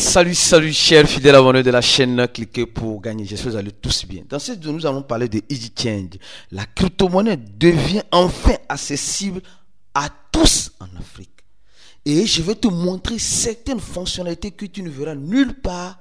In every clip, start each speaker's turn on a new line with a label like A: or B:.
A: Salut, chers fidèles abonnés de la chaîne, cliquez pour gagner. J'espère que vous allez tous bien. Dans cette vidéo, nous allons parler de EasyChange. La crypto-monnaie devient enfin accessible à tous en Afrique. Et je vais te montrer certaines fonctionnalités que tu ne verras nulle part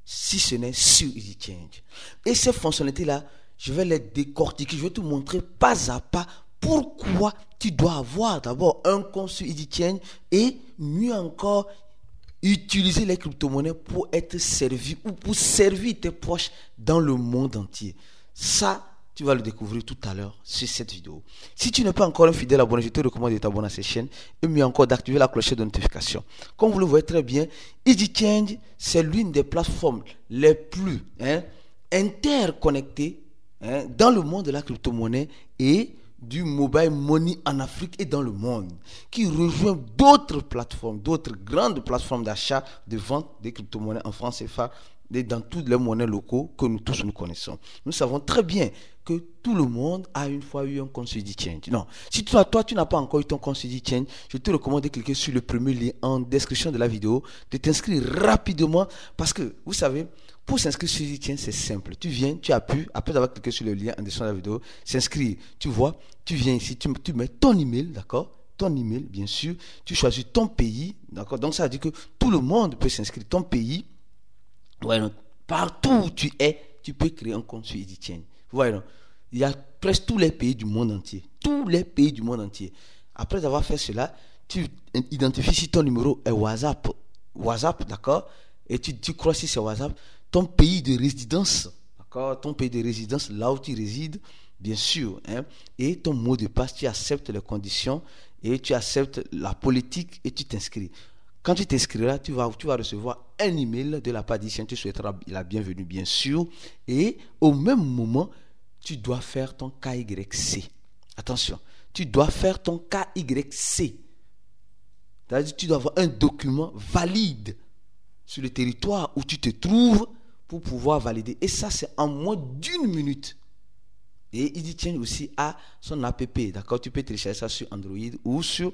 A: si ce n'est sur EasyChange. Et ces fonctionnalités-là, je vais les décortiquer. Je vais te montrer pas à pas pourquoi tu dois avoir d'abord un compte sur EasyChange et mieux encore, utiliser les crypto-monnaies pour être servi ou pour servir tes proches dans le monde entier. Ça, tu vas le découvrir tout à l'heure sur cette vidéo. Si tu n'es pas encore un fidèle abonné, je te recommande de t'abonner à cette chaîne et mieux encore d'activer la cloche de notification. Comme vous le voyez très bien, EasyChange, c'est l'une des plateformes les plus interconnectées dans le monde de la crypto-monnaie et du mobile money en Afrique et dans le monde, qui rejoint d'autres plateformes, d'autres grandes plateformes d'achat, de vente des crypto-monnaies en France CFA et dans toutes les monnaies locaux que nous tous nous connaissons. Nous savons très bien que tout le monde a une fois eu un compte sur EasyChange. Non, si toi tu n'as pas encore eu ton compte sur EasyChange, je te recommande de cliquer sur le premier lien en description de la vidéo, de t'inscrire rapidement parce que, vous savez, pour s'inscrire sur EasyChange, c'est simple. Tu viens, tu appuies, après avoir cliqué sur le lien en description de la vidéo, s'inscrire. Tu vois, tu viens ici, tu mets ton email, d'accord? Ton email, bien sûr. Tu choisis ton pays, d'accord? Donc, ça veut dire que tout le monde peut s'inscrire. Ton pays, ouais, donc, partout où tu es, tu peux créer un compte sur EasyChange. Ouais, donc, il y a presque tous les pays du monde entier. Tous les pays du monde entier. Après avoir fait cela, tu identifies si ton numéro est WhatsApp. WhatsApp, d'accord? Et tu crois si c'est WhatsApp. Ton pays de résidence, d'accord? Ton pays de résidence, là où tu résides, bien sûr, et ton mot de passe, tu acceptes les conditions et tu acceptes la politique et tu t'inscris. Quand tu t'inscriras, tu vas recevoir un email de la part d'EasyChange, tu souhaiteras la bienvenue, bien sûr, et au même moment, tu dois faire ton KYC. Attention, tu dois faire ton KYC. C'est-à-dire que tu dois avoir un document valide sur le territoire où tu te trouves pour pouvoir valider. Et ça, c'est en moins d'1 minute. Et EasyChange aussi a son app, d'accord? Tu peux télécharger ça sur Android ou sur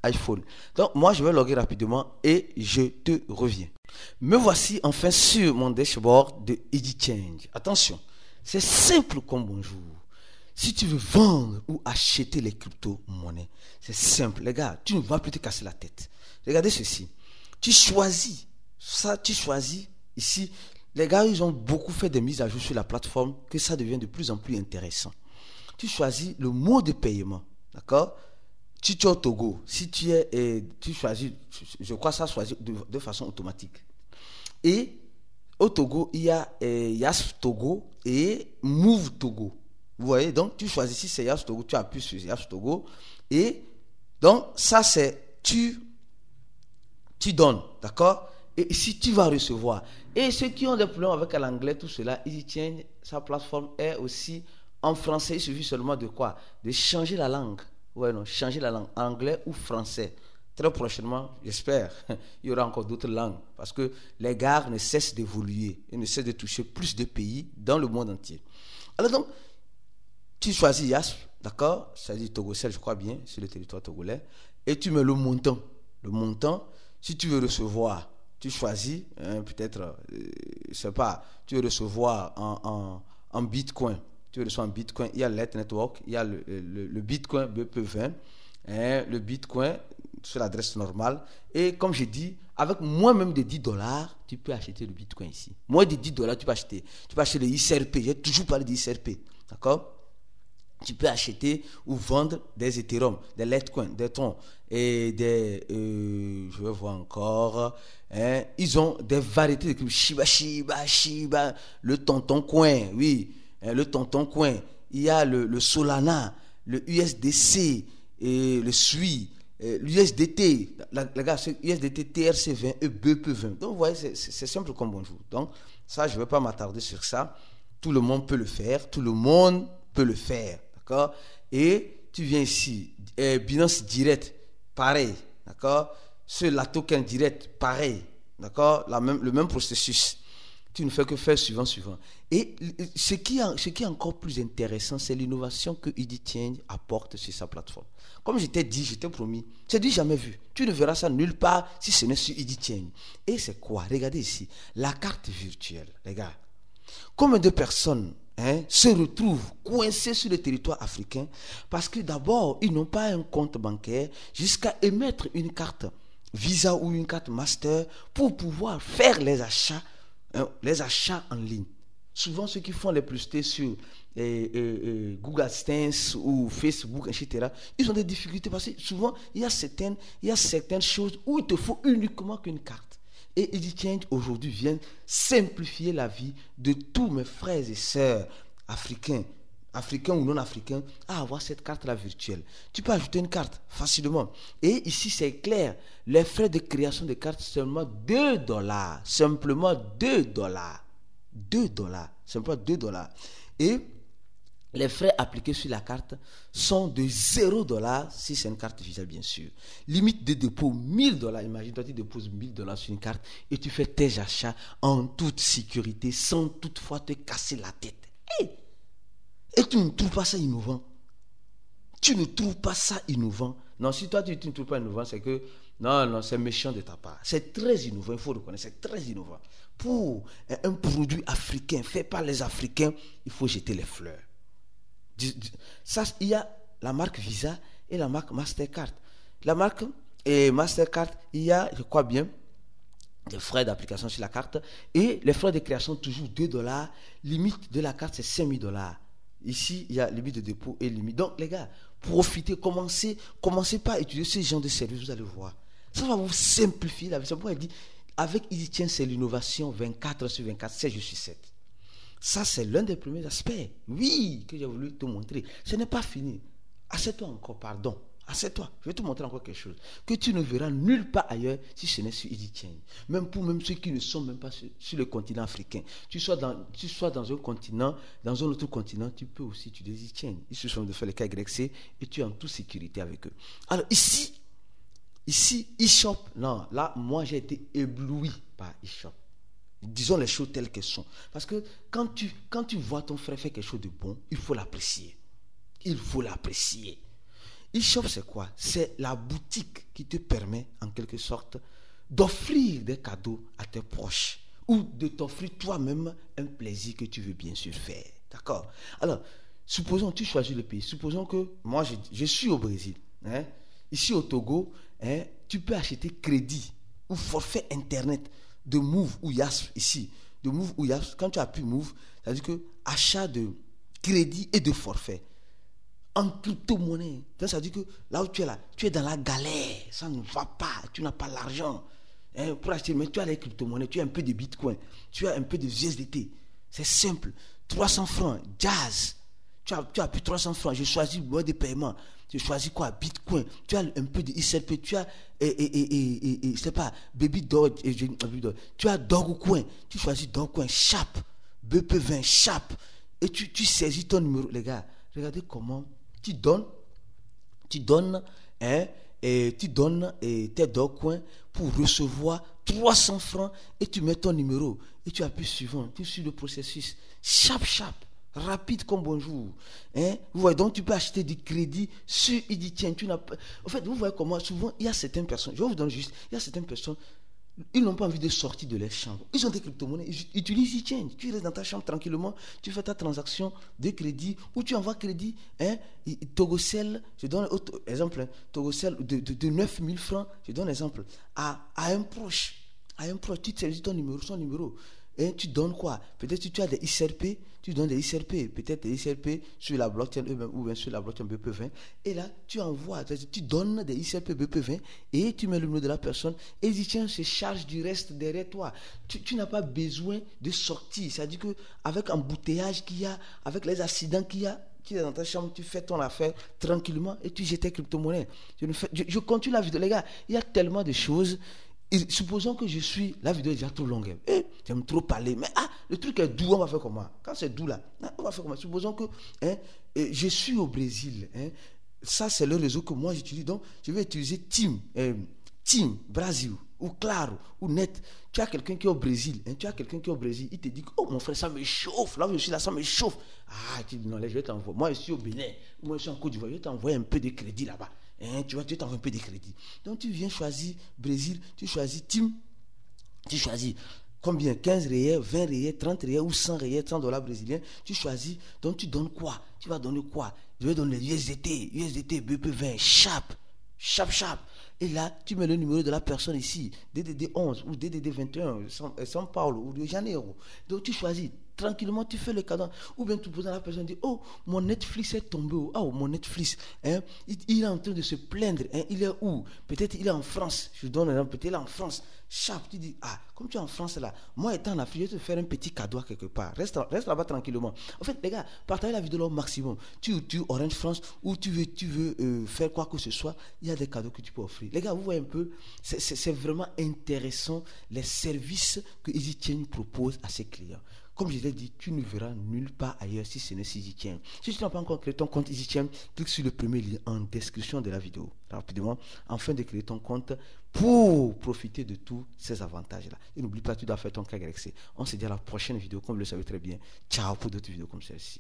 A: iPhone. Donc, moi, je vais loguer rapidement et je te reviens. Me voici enfin sur mon dashboard de EasyChange. Attention, c'est simple comme bonjour. Si tu veux vendre ou acheter les crypto-monnaies, c'est simple. Les gars, tu ne vas plus te casser la tête. Regardez ceci. Tu choisis ça, tu choisis ici. Les gars, ils ont beaucoup fait des mises à jour sur la plateforme que ça devient de plus en plus intéressant. Tu choisis le mode de paiement, d'accord? Si tu es au Togo, si tu choisis, je crois que ça choisit de façon automatique. Et au Togo, il y a Yas Togo et Move Togo. Vous voyez, donc tu choisis si c'est Yas Togo, tu appuies sur Yas Togo. Et donc ça c'est, tu donnes, d'accord? Et ici, tu vas recevoir. Et ceux qui ont des problèmes avec l'anglais, tout cela, EasyChange, sa plateforme est aussi en français. Il suffit seulement de quoi? De changer la langue. Ouais, non, changer la langue, anglais ou français. Très prochainement, j'espère, il y aura encore d'autres langues. Parce que les gares ne cessent d'évoluer et ne cessent de toucher plus de pays dans le monde entier. Alors donc, tu choisis YASP, d'accord? Ça dit Togocel, je crois bien, sur le territoire togolais. Et tu mets le montant. Le montant, si tu veux recevoir, tu choisis, peut-être, je ne sais pas, tu veux recevoir en Bitcoin. Tu veux recevoir en Bitcoin, il y a Let Network, il y a le Bitcoin BP20, le Bitcoin sur l'adresse normale. Et comme j'ai dit, avec moins même de $10, tu peux acheter le Bitcoin ici. Moins de $10, tu peux acheter. Tu peux acheter le ICRP, j'ai toujours parlé de ICRP, d'accord? Tu peux acheter ou vendre des Ethereum, des Litecoin, des Tron et des, je vais voir encore, ils ont des variétés de Shiba, le tonton coin, oui, le tonton coin. Il y a le Solana, le USDC, et le SUI, l'USDT, les gars, c'est USDT TRC20 et BP20. Donc vous voyez, c'est simple comme bonjour. Donc ça, je ne vais pas m'attarder sur ça. Tout le monde peut le faire, d'accord? Et tu viens ici, Binance Direct, pareil, d'accord? Sur la token direct, pareil, d'accord? Le même processus. Tu ne fais que faire suivant, suivant. Et ce qui est encore plus intéressant, c'est l'innovation que Idi Change apporte sur sa plateforme. Comme je t'ai dit, je t'ai promis, je t'ai dit jamais vu. Tu ne verras ça nulle part si ce n'est sur Idi Change. Et c'est quoi? Regardez ici, la carte virtuelle. Regarde. Combien de personnes se retrouvent coincées sur le territoire africain parce que d'abord, ils n'ont pas un compte bancaire jusqu'à émettre une carte Visa ou une carte Master pour pouvoir faire les achats en ligne. Souvent, ceux qui font les publicités sur Google AdSense ou Facebook, etc., ils ont des difficultés parce que souvent, il y a certaines choses où il te faut uniquement qu'une carte. Et Idi Change aujourd'hui vient simplifier la vie de tous mes frères et sœurs africains ou non africains, à avoir cette carte-là virtuelle. Tu peux ajouter une carte facilement. Et ici, c'est clair, les frais de création de cartes, seulement $2. Simplement $2. Simplement $2. Et les frais appliqués sur la carte sont de $0 si c'est une carte Visa, bien sûr. Limite de dépôt $1000. Imagine-toi, tu déposes $1000 sur une carte et tu fais tes achats en toute sécurité sans toutefois te casser la tête. Et tu ne trouves pas ça innovant? Tu ne trouves pas ça innovant? Non, si toi tu ne trouves pas innovant, c'est que non, c'est méchant de ta part. C'est très innovant, il faut reconnaître, c'est très innovant. Pour un produit africain fait par les Africains, il faut jeter les fleurs. Ça, il y a la marque Visa et la marque Mastercard. La marque Mastercard, il y a, je crois bien, des frais d'application sur la carte et les frais de création toujours $2. Limite de la carte, c'est $5000. Ici, il y a limite de dépôt et limite. Donc, les gars, profitez, commencez par utiliser ce genre de service, vous allez voir. Ça va vous simplifier la vie. C'est pourquoi il dit, avec Idi Change, c'est l'innovation 24/24, 7/7. Ça, c'est l'un des premiers aspects, oui, que j'ai voulu te montrer. Ce n'est pas fini. Assieds-toi encore, pardon. Assieds-toi, je vais te montrer encore quelque chose que tu ne verras nulle part ailleurs si ce n'est sur Idi Change. Même ceux qui ne sont même pas sur le continent africain. Tu sois dans un continent, dans un autre continent, tu peux aussi utiliser Idi Change. Ils se sont de faire le KYC et tu es en toute sécurité avec eux. Alors ici, eShop, non, là, moi j'ai été ébloui par eShop. Disons les choses telles qu'elles sont. Parce que quand tu vois ton frère faire quelque chose de bon, il faut l'apprécier. Il faut l'apprécier. eShop, c'est quoi? C'est la boutique qui te permet, en quelque sorte, d'offrir des cadeaux à tes proches ou de t'offrir toi-même un plaisir que tu veux bien sûr faire. D'accord? Alors, supposons que tu choisis le pays. Supposons que moi, je suis au Brésil. Ici au Togo, tu peux acheter crédit ou forfait Internet de Move ou Yasp ici. De Move ou Yasp. Quand tu appuies Move, ça veut dire que achat de crédit et de forfait en crypto-monnaie. Ça veut dire que là où tu es là, tu es dans la galère. Ça ne va pas. Tu n'as pas l'argent pour acheter. Mais tu as les crypto-monnaies, tu as un peu de Bitcoin, tu as un peu de USDT. C'est simple. 300 francs, Jazz. Tu as plus 300 francs. Je choisis le mode de paiement. Tu choisis quoi? Bitcoin. Tu as un peu de ICP. Tu as, c'est pas, Baby Dog. Tu as Dogecoin. Tu choisis Dogecoin. Chap. BP20. Chap. Et tu saisis ton numéro. Les gars, regardez comment tu donnes tes Dogecoin pour recevoir 300 francs et tu mets ton numéro. Et tu appuies suivant. Tu suis le processus. Chap. Rapide comme bonjour. Vous voyez, donc tu peux acheter du crédit sur Idi Change. En fait, vous voyez comment souvent il y a certaines personnes, je vais vous donner juste, il y a certaines personnes, ils n'ont pas envie de sortir de leur chambre. Ils ont des crypto-monnaies, ils utilisent Idi Change. Tu restes dans ta chambre tranquillement, tu fais ta transaction de crédit ou tu envoies crédit. Togocel, je donne un autre exemple, Togocel de 9000 francs, je donne un exemple, à un proche. Tu saisis son numéro. Et tu donnes quoi? Peut-être que tu as des ICRP, tu donnes des ICRP, peut-être des ICRP sur la blockchain eux-mêmes ou bien sur la blockchain BP20. Et là, tu envoies, tu donnes des ICRP BP20 et tu mets le numéro de la personne et Idi Change se charge du reste derrière toi. Tu n'as pas besoin de sortir. C'est-à-dire qu'avec l'embouteillage qu'il y a, avec les accidents qu'il y a, tu es dans ta chambre, tu fais ton affaire tranquillement et tu jettes tes crypto-monnaies. Je continue la vidéo. Les gars, il y a tellement de choses. Et supposons que la vidéo est déjà trop longue. J'aime trop parler. Mais le truc est doux, on va faire comment? Quand c'est doux là, on va faire comment? Supposons que je suis au Brésil. Ça, c'est le réseau que moi j'utilise. Donc, je vais utiliser Team Brésil. ou Claro, ou Net. Tu as quelqu'un qui est au Brésil, hein, il te dit, oh mon frère, ça me chauffe, là où je suis là, ça me chauffe. Ah, tu dis, non, là, je vais t'envoyer. Moi, je suis au Bénin, moi, je suis en Côte d'Ivoire, je vais t'envoyer un peu de crédit là-bas. Hein, tu vois, tu t'envoies un peu de crédit. Donc, tu viens choisir Brésil, tu choisis Tim, tu choisis combien? 15 réels, 20 réels, 30 réels ou 100 réels, 100 dollars brésiliens. Tu choisis. Donc tu donnes quoi? Tu vas donner quoi? Je vais donner USDT, BP20, Sharp. Et là, tu mets le numéro de la personne ici, DDD 11 ou DDD 21, São Paulo ou Rio de Janeiro. Donc tu choisis. Tranquillement, tu fais le cadeau. Ou bien tu poses à la personne, dit, oh, mon Netflix est tombé. Oh, mon Netflix, hein, il est en train de se plaindre. Hein, il est où? Peut-être il est en France. Je donne un exemple, peut-être il est en France. Chap, tu dis, ah, comme tu es en France là, moi étant en Afrique, je vais te faire un petit cadeau quelque part. Reste là-bas tranquillement. En fait, les gars, partagez la vidéo au maximum. Tu Orange France ou tu veux faire quoi que ce soit, il y a des cadeaux que tu peux offrir. Les gars, vous voyez un peu, c'est vraiment intéressant les services que EasyChange propose à ses clients. Comme je l'ai dit, tu ne verras nulle part ailleurs si ce n'est EasyChange. Si tu n'as pas encore créé ton compte EasyChange, clique sur le premier lien en description de la vidéo, rapidement, afin de créer ton compte pour profiter de tous ces avantages-là. Et n'oublie pas, tu dois faire ton KYC. On se dit à la prochaine vidéo, comme vous le savez très bien. Ciao pour d'autres vidéos comme celle-ci.